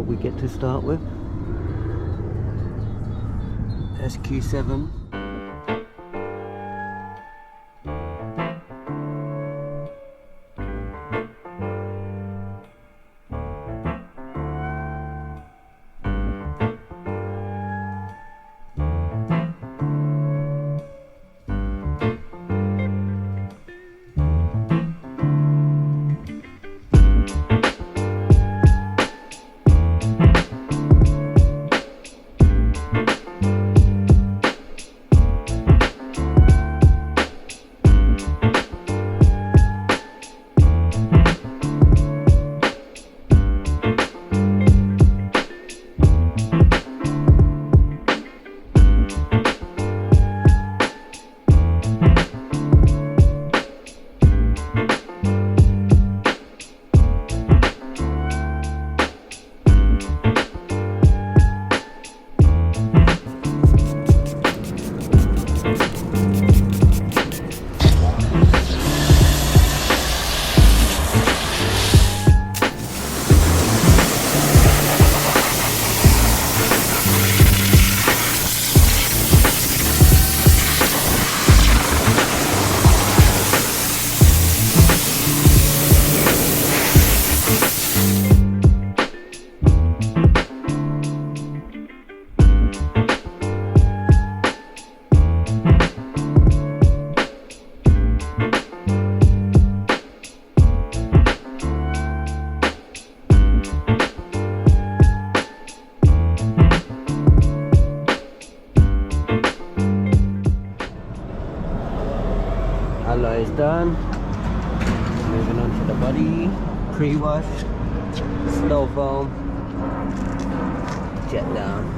what we get to start with. SQ7. Alloy is done. Moving on to the body. Pre-wash, SnowFoam, jet down.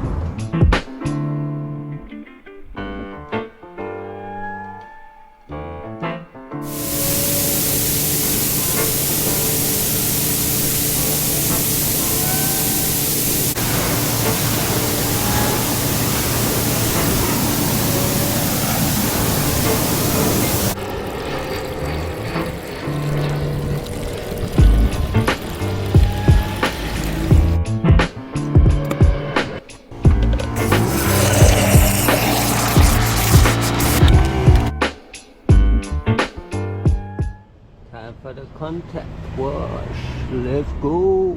Time for the contact wash. Let's go.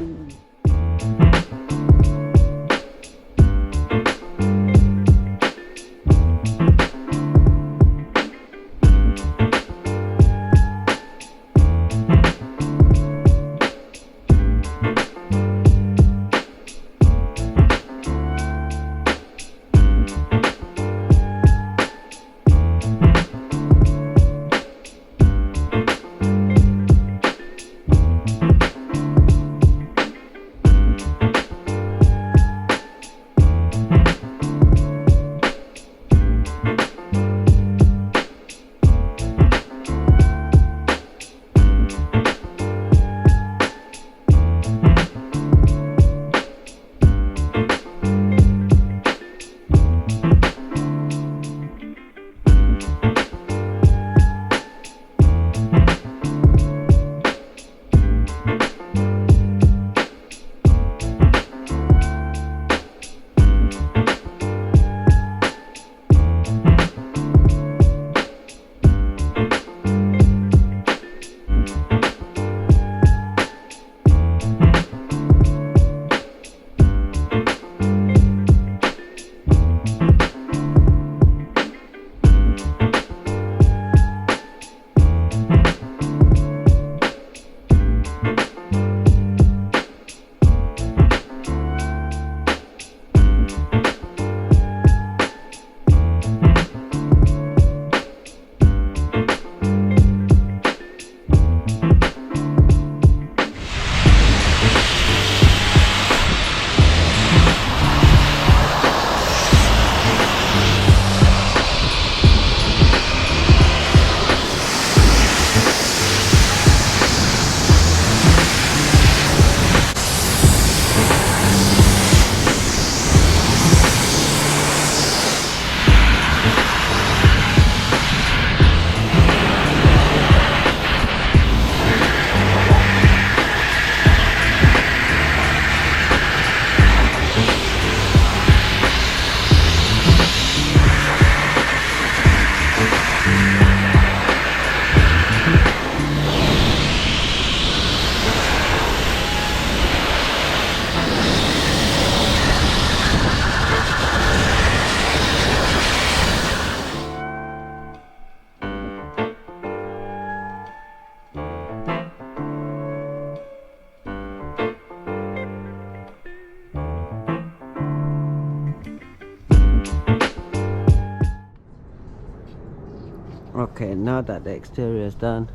Okay, now that the exterior is done,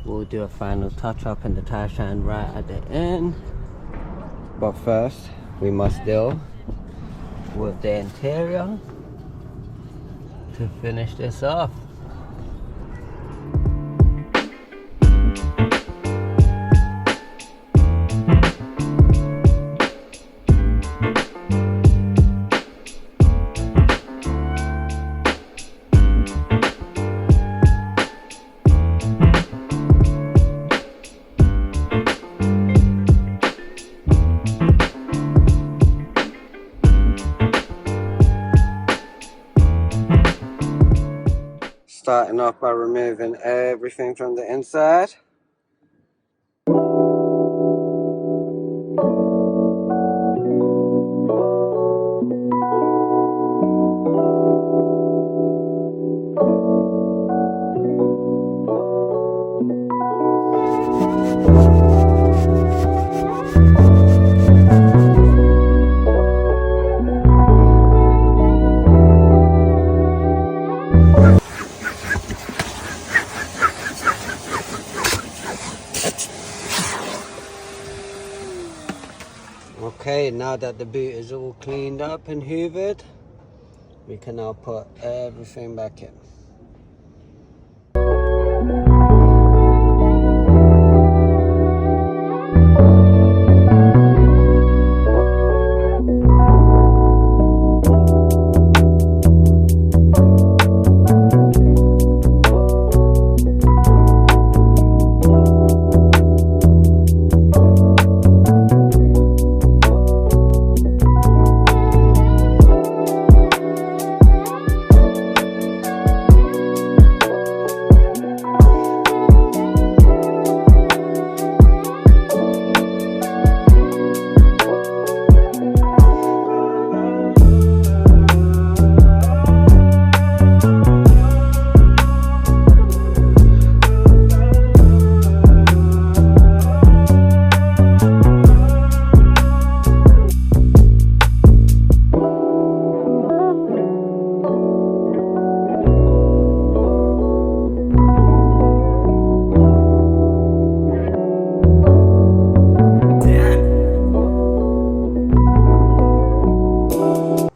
we'll do a final touch up in the Tyre Shine right at the end. But first, we must deal with the interior to finish this off. Starting off by removing everything from the inside. Okay, now that the boot is all cleaned up and hoovered, we can now put everything back in.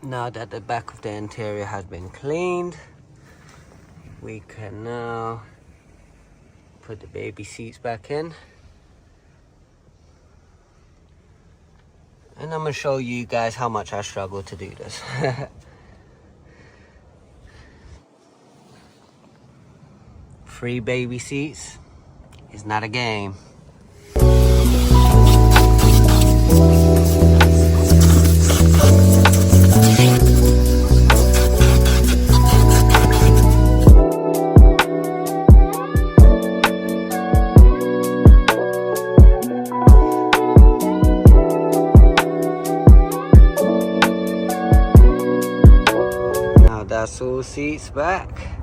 Now that the back of the interior has been cleaned, we can now put the baby seats back in. And I'm going to show you guys how much I struggle to do this. 3 baby seats is not a game. That's all seats back.